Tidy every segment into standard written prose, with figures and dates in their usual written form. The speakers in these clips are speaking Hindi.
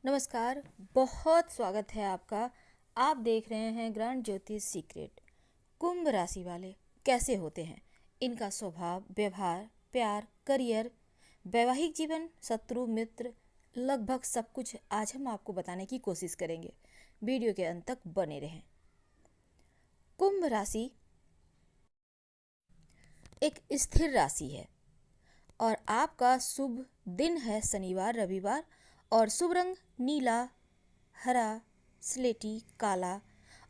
नमस्कार। बहुत स्वागत है आपका। आप देख रहे हैं ग्रैंड ज्योतिष सीक्रेट। कुंभ राशि वाले कैसे होते हैं, इनका स्वभाव, व्यवहार, प्यार, करियर, वैवाहिक जीवन, शत्रु मित्र, लगभग सब कुछ आज हम आपको बताने की कोशिश करेंगे। वीडियो के अंत तक बने रहें। कुंभ राशि एक स्थिर राशि है और आपका शुभ दिन है शनिवार, रविवार, और शुभ रंग नीला, हरा, स्लेटी, काला,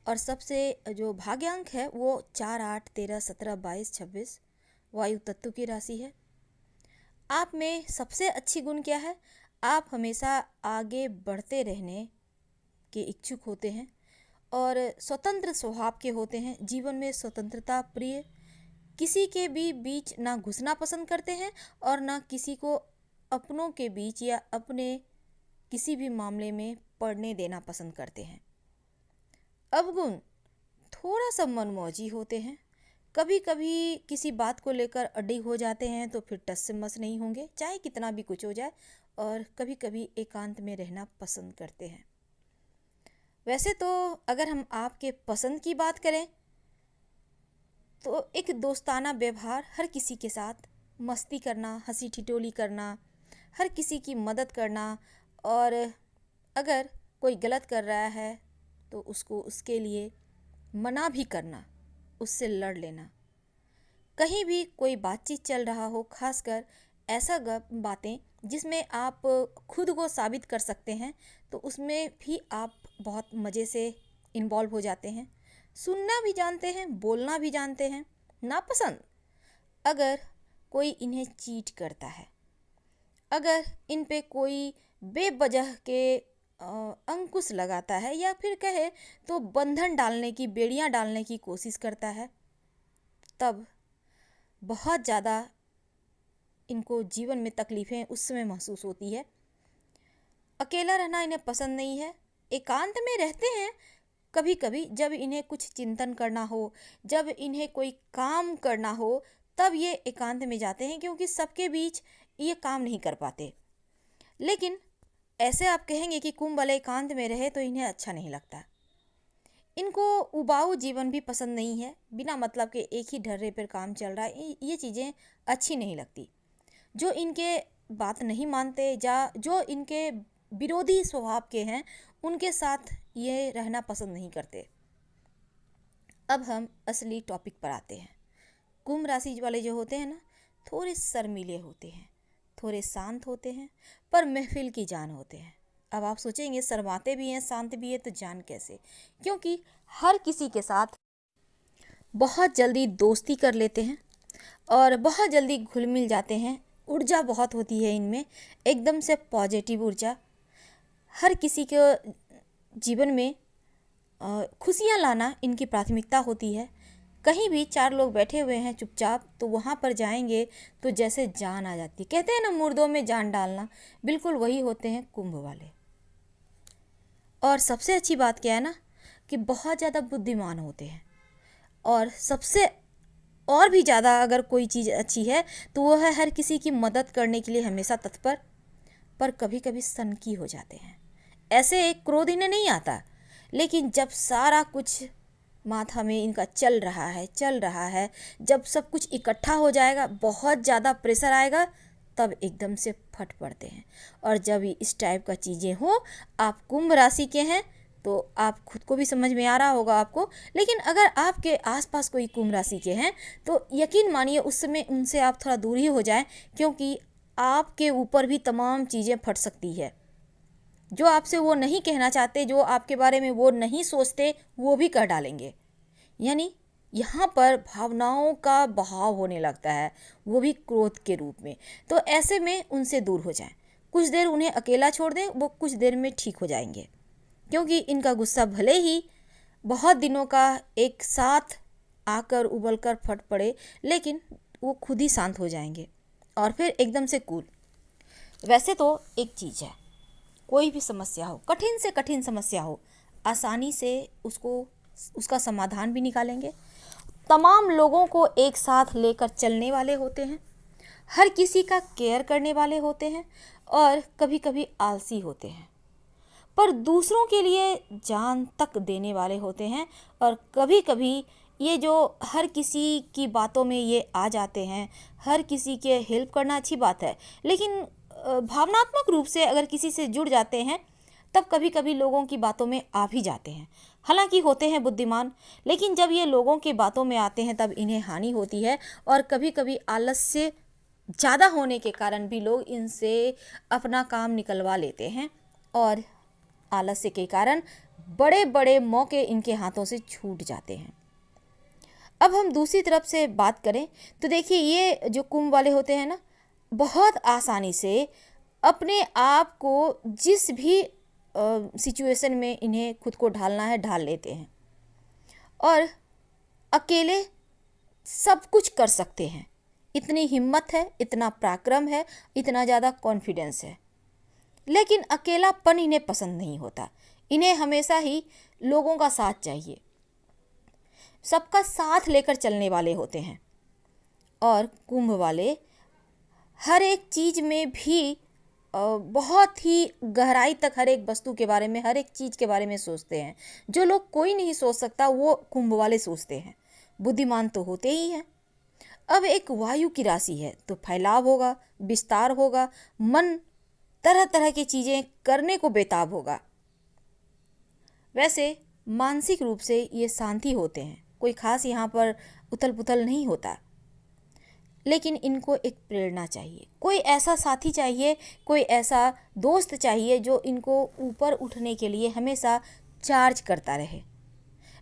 और सबसे जो भाग्यांक है वो 4, 8, 13, 17, 22, 26 वायु तत्व की राशि है। आप में सबसे अच्छी गुण क्या है? आप हमेशा आगे बढ़ते रहने के इच्छुक होते हैं और स्वतंत्र स्वभाव के होते हैं। जीवन में स्वतंत्रता प्रिय, किसी के भी बीच ना घुसना पसंद करते हैं और ना किसी को अपनों के बीच या अपने किसी भी मामले में पड़ने देना पसंद करते हैं। अवगुण, थोड़ा सा मनमौजी होते हैं। कभी कभी किसी बात को लेकर अडिग हो जाते हैं तो फिर टस से मस नहीं होंगे, चाहे कितना भी कुछ हो जाए। और कभी कभी एकांत में रहना पसंद करते हैं। वैसे तो अगर हम आपके पसंद की बात करें तो एक दोस्ताना व्यवहार, हर किसी के साथ मस्ती करना, हंसी ठिठोली करना, हर किसी की मदद करना, और अगर कोई गलत कर रहा है तो उसको उसके लिए मना भी करना, उससे लड़ लेना। कहीं भी कोई बातचीत चल रहा हो, खासकर ऐसा बातें जिसमें आप खुद को साबित कर सकते हैं, तो उसमें भी आप बहुत मज़े से इन्वॉल्व हो जाते हैं। सुनना भी जानते हैं, बोलना भी जानते हैं। नापसंद, अगर कोई इन्हें चीट करता है, अगर इन पे कोई बेवजह के अंकुश लगाता है, या फिर कहे तो बंधन डालने की, बेड़ियां डालने की कोशिश करता है, तब बहुत ज़्यादा इनको जीवन में तकलीफ़ें उस समय महसूस होती है। अकेला रहना इन्हें पसंद नहीं है, एकांत में रहते हैं। कभी कभी जब इन्हें कुछ चिंतन करना हो, जब इन्हें कोई काम करना हो, तब ये एकांत में जाते हैं, क्योंकि सबके बीच ये काम नहीं कर पाते। लेकिन ऐसे आप कहेंगे कि कुंभ वाले एकांत में रहे तो इन्हें अच्छा नहीं लगता। इनको उबाऊ जीवन भी पसंद नहीं है, बिना मतलब के एक ही ढर्रे पर काम चल रहा है, ये चीज़ें अच्छी नहीं लगती। जो इनके बात नहीं मानते, जो इनके विरोधी स्वभाव के हैं, उनके साथ ये रहना पसंद नहीं करते। अब हम असली टॉपिक पर आते हैं। कुंभ राशि वाले जो होते हैं ना, थोड़े शर्मीले होते हैं, थोड़े शांत होते हैं, पर महफिल की जान होते हैं। अब आप सोचेंगे शर्माते भी हैं, शांत भी है, तो जान कैसे? क्योंकि हर किसी के साथ बहुत जल्दी दोस्ती कर लेते हैं और बहुत जल्दी घुल मिल जाते हैं। ऊर्जा बहुत होती है इनमें, एकदम से पॉजिटिव ऊर्जा। हर किसी के जीवन में खुशियाँ लाना इनकी प्राथमिकता होती है। कहीं भी 4 लोग बैठे हुए हैं चुपचाप, तो वहाँ पर जाएंगे तो जैसे जान आ जाती। कहते हैं ना, मुर्दों में जान डालना, बिल्कुल वही होते हैं कुंभ वाले। और सबसे अच्छी बात क्या है ना, कि बहुत ज़्यादा बुद्धिमान होते हैं। और सबसे और भी ज़्यादा अगर कोई चीज़ अच्छी है तो वो है हर किसी की मदद करने के लिए हमेशा तत्पर। पर कभी कभी सनकी हो जाते हैं। ऐसे एक क्रोध इन्हें नहीं आता, लेकिन जब सारा कुछ माथा में इनका चल रहा है, जब सब कुछ इकट्ठा हो जाएगा, बहुत ज़्यादा प्रेशर आएगा, तब एकदम से फट पड़ते हैं। और जब इस टाइप का चीज़ें हो, आप कुंभ राशि के हैं तो आप खुद को भी समझ में आ रहा होगा आपको। लेकिन अगर आपके आसपास कोई कुंभ राशि के हैं तो यकीन मानिए उस समय उनसे आप थोड़ा दूर ही हो जाएं, क्योंकि आपके ऊपर भी तमाम चीज़ें फट सकती है। जो आपसे वो नहीं कहना चाहते, जो आपके बारे में वो नहीं सोचते, वो भी कह डालेंगे। यानी यहाँ पर भावनाओं का बहाव होने लगता है, वो भी क्रोध के रूप में। तो ऐसे में उनसे दूर हो जाएं, कुछ देर उन्हें अकेला छोड़ दें, वो कुछ देर में ठीक हो जाएंगे। क्योंकि इनका गुस्सा भले ही बहुत दिनों का एक साथ आकर उबल कर फट पड़े, लेकिन वो खुद ही शांत हो जाएंगे और फिर एकदम से कूल। वैसे तो एक चीज़ है, कोई भी समस्या हो, कठिन से कठिन समस्या हो, आसानी से उसका समाधान भी निकालेंगे। तमाम लोगों को एक साथ लेकर चलने वाले होते हैं, हर किसी का केयर करने वाले होते हैं, और कभी कभी आलसी होते हैं। पर दूसरों के लिए जान तक देने वाले होते हैं। और कभी कभी ये जो हर किसी की बातों में ये आ जाते हैं, हर किसी के हेल्प करना अच्छी बात है, लेकिन भावनात्मक रूप से अगर किसी से जुड़ जाते हैं तब कभी कभी लोगों की बातों में आ भी जाते हैं। हालांकि होते हैं बुद्धिमान, लेकिन जब ये लोगों की बातों में आते हैं तब इन्हें हानि होती है। और कभी कभी आलस्य ज़्यादा होने के कारण भी लोग इनसे अपना काम निकलवा लेते हैं और आलस्य के कारण बड़े बड़े मौके इनके हाथों से छूट जाते हैं। अब हम दूसरी तरफ से बात करें तो देखिए, ये जो कुंभ वाले होते हैं ना, बहुत आसानी से अपने आप को जिस भी सिचुएशन में इन्हें खुद को ढालना है ढाल लेते हैं और अकेले सब कुछ कर सकते हैं। इतनी हिम्मत है, इतना पराक्रम है, इतना ज़्यादा कॉन्फिडेंस है। लेकिन अकेलापन इन्हें पसंद नहीं होता। इन्हें हमेशा ही लोगों का साथ चाहिए, सबका साथ लेकर चलने वाले होते हैं। और कुंभ वाले हर एक चीज़ में भी बहुत ही गहराई तक हर एक वस्तु के बारे में, हर एक चीज़ के बारे में सोचते हैं। जो लोग कोई नहीं सोच सकता वो कुंभ वाले सोचते हैं। बुद्धिमान तो होते ही हैं। अब एक वायु की राशि है तो फैलाव होगा, विस्तार होगा, मन तरह तरह की चीज़ें करने को बेताब होगा। वैसे मानसिक रूप से ये शांति होते हैं, कोई खास यहाँ पर उथल पुथल नहीं होता। लेकिन इनको एक प्रेरणा चाहिए, कोई ऐसा साथी चाहिए, कोई ऐसा दोस्त चाहिए जो इनको ऊपर उठने के लिए हमेशा चार्ज करता रहे।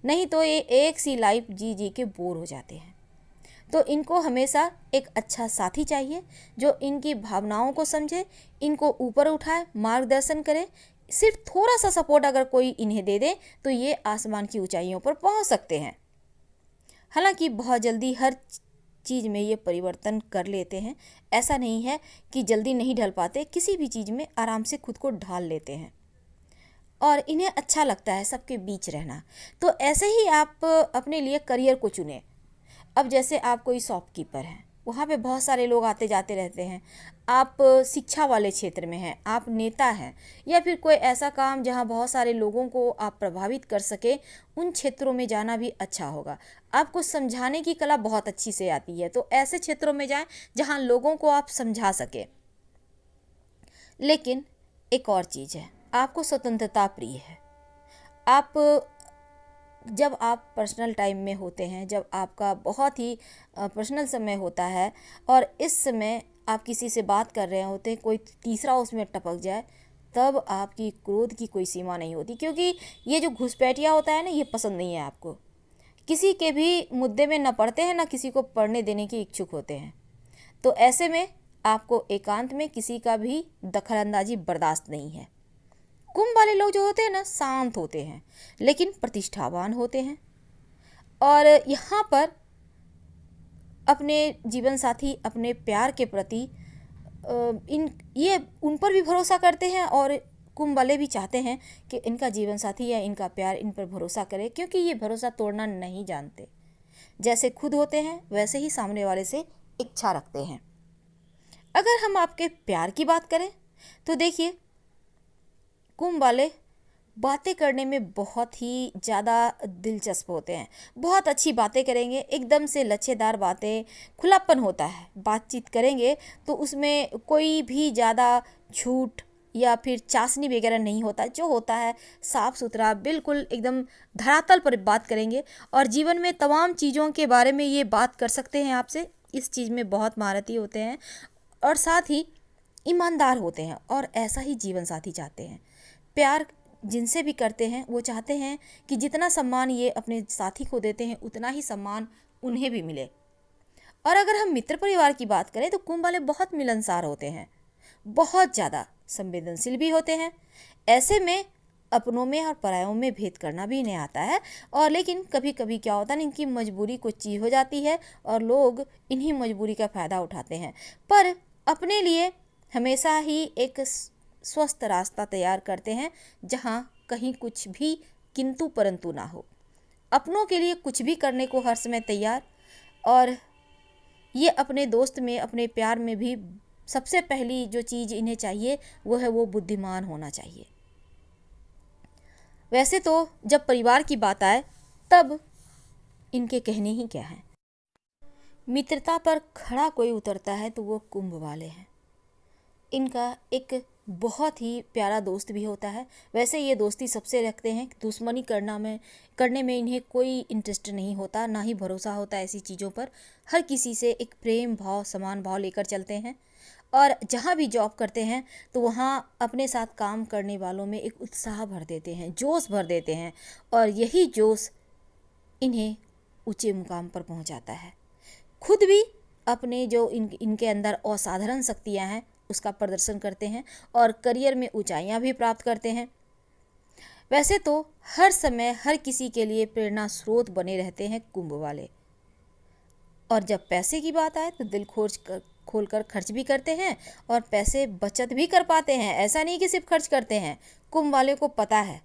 नहीं तो ये एक सी लाइफ जी जी के बोर हो जाते हैं। तो इनको हमेशा एक अच्छा साथी चाहिए जो इनकी भावनाओं को समझे, इनको ऊपर उठाए, मार्गदर्शन करे। सिर्फ थोड़ा सा सपोर्ट अगर कोई इन्हें दे दे तो ये आसमान की ऊंचाइयों पर पहुंच सकते हैं। हालांकि बहुत जल्दी हर चीज़ में ये परिवर्तन कर लेते हैं। ऐसा नहीं है कि जल्दी नहीं ढल पाते, किसी भी चीज़ में आराम से खुद को ढाल लेते हैं और इन्हें अच्छा लगता है सबके बीच रहना। तो ऐसे ही आप अपने लिए करियर को चुनें। अब जैसे आप कोई शॉपकीपर हैं, वहाँ पे बहुत सारे लोग आते जाते रहते हैं। आप शिक्षा वाले क्षेत्र में हैं, आप नेता हैं, या फिर कोई ऐसा काम जहाँ बहुत सारे लोगों को आप प्रभावित कर सके, उन क्षेत्रों में जाना भी अच्छा होगा। आपको समझाने की कला बहुत अच्छी से आती है, तो ऐसे क्षेत्रों में जाएं जहाँ लोगों को आप समझा सके। लेकिन एक और चीज़ है, आपको स्वतंत्रता प्रिय है। आप जब आप पर्सनल टाइम में होते हैं, जब आपका बहुत ही पर्सनल समय होता है और इस समय आप किसी से बात कर रहे होते हैं, कोई तीसरा उसमें टपक जाए, तब आपकी क्रोध की कोई सीमा नहीं होती। क्योंकि ये जो घुसपैठिया होता है ना, ये पसंद नहीं है आपको। किसी के भी मुद्दे में न पढ़ते हैं, ना किसी को पढ़ने देने के इच्छुक होते हैं। तो ऐसे में आपको एकांत में किसी का भी दखलंदाजी बर्दाश्त नहीं है। कुंभ वाले लोग जो होते हैं ना, शांत होते हैं लेकिन प्रतिष्ठावान होते हैं। और यहाँ पर अपने जीवन साथी, अपने प्यार के प्रति ये उन पर भी भरोसा करते हैं। और कुंभ वाले भी चाहते हैं कि इनका जीवन साथी या इनका प्यार इन पर भरोसा करे, क्योंकि ये भरोसा तोड़ना नहीं जानते। जैसे खुद होते हैं वैसे ही सामने वाले से इच्छा रखते हैं। अगर हम आपके प्यार की बात करें तो देखिए, कुंभ वाले बातें करने में बहुत ही ज़्यादा दिलचस्प होते हैं। बहुत अच्छी बातें करेंगे, एकदम से लच्छेदार बातें, खुलापन होता है। बातचीत करेंगे तो उसमें कोई भी ज़्यादा झूठ या फिर चाशनी वगैरह नहीं होता। जो होता है साफ़ सुथरा, बिल्कुल एकदम धरातल पर बात करेंगे। और जीवन में तमाम चीज़ों के बारे में ये बात कर सकते हैं आपसे। इस चीज़ में बहुत महारती होते हैं और साथ ही ईमानदार होते हैं। और ऐसा ही जीवन साथी चाहते हैं। प्यार जिनसे भी करते हैं वो चाहते हैं कि जितना सम्मान ये अपने साथी को देते हैं उतना ही सम्मान उन्हें भी मिले। और अगर हम मित्र परिवार की बात करें तो कुंभ वाले बहुत मिलनसार होते हैं, बहुत ज़्यादा संवेदनशील भी होते हैं। ऐसे में अपनों में और परायों में भेद करना भी इन्हें आता है। और लेकिन कभी कभी क्या होता है, इनकी मजबूरी कुछ चीज़ हो जाती है और लोग इन्हीं मजबूरी का फ़ायदा उठाते हैं। पर अपने लिए हमेशा ही एक स्वस्थ रास्ता तैयार करते हैं जहाँ कहीं कुछ भी किंतु परंतु ना हो। अपनों के लिए कुछ भी करने को हर समय तैयार। और ये अपने दोस्त में, अपने प्यार में भी सबसे पहली जो चीज़ इन्हें चाहिए वो है, वो बुद्धिमान होना चाहिए। वैसे तो जब परिवार की बात आए तब इनके कहने ही क्या हैं। मित्रता पर खड़ा कोई उतरता है तो वो कुंभ वाले हैं। इनका एक बहुत ही प्यारा दोस्त भी होता है। वैसे ये दोस्ती सबसे रखते हैं, दुश्मनी करने में इन्हें कोई इंटरेस्ट नहीं होता, ना ही भरोसा होता ऐसी चीज़ों पर। हर किसी से एक प्रेम भाव, समान भाव लेकर चलते हैं और जहाँ भी जॉब करते हैं तो वहाँ अपने साथ काम करने वालों में एक उत्साह भर देते हैं, जोश भर देते हैं और यही जोश इन्हें ऊंचे मुकाम पर पहुंचाता है। खुद भी अपने जो इनके अंदर असाधारण शक्तियां हैं उसका प्रदर्शन करते हैं और करियर में ऊंचाइयां भी प्राप्त करते हैं। वैसे तो हर समय हर किसी के लिए प्रेरणा स्रोत बने रहते हैं कुंभ वाले। और जब पैसे की बात आए तो दिल खोलकर खर्च भी करते हैं और पैसे बचत भी कर पाते हैं। ऐसा नहीं कि सिर्फ खर्च करते हैं, कुंभ वाले को पता है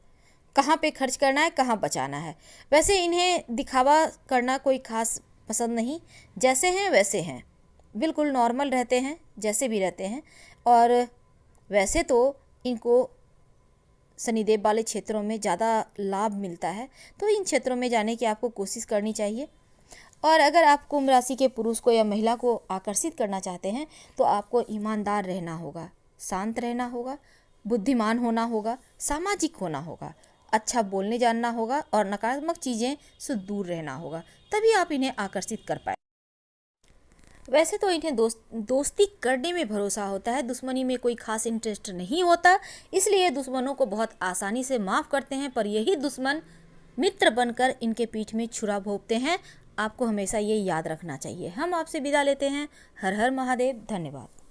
कहाँ पे खर्च करना है, कहाँ बचाना है। वैसे इन्हें दिखावा करना कोई खास पसंद नहीं, जैसे हैं वैसे हैं, बिल्कुल नॉर्मल रहते हैं जैसे भी रहते हैं। और वैसे तो इनको शनिदेव वाले क्षेत्रों में ज़्यादा लाभ मिलता है, तो इन क्षेत्रों में जाने की आपको कोशिश करनी चाहिए। और अगर आप कुंभ राशि के पुरुष को या महिला को आकर्षित करना चाहते हैं तो आपको ईमानदार रहना होगा, शांत रहना होगा, बुद्धिमान होना होगा, सामाजिक होना होगा, अच्छा बोलने जानना होगा और नकारात्मक चीज़ें से दूर रहना होगा, तभी आप इन्हें आकर्षित कर पाए। वैसे तो इन्हें दोस्ती करने में भरोसा होता है, दुश्मनी में कोई खास इंटरेस्ट नहीं होता, इसलिए दुश्मनों को बहुत आसानी से माफ़ करते हैं। पर यही दुश्मन मित्र बनकर इनके पीठ में छुरा भोंकते हैं। आपको हमेशा ये याद रखना चाहिए। हम आपसे विदा लेते हैं। हर हर महादेव। धन्यवाद।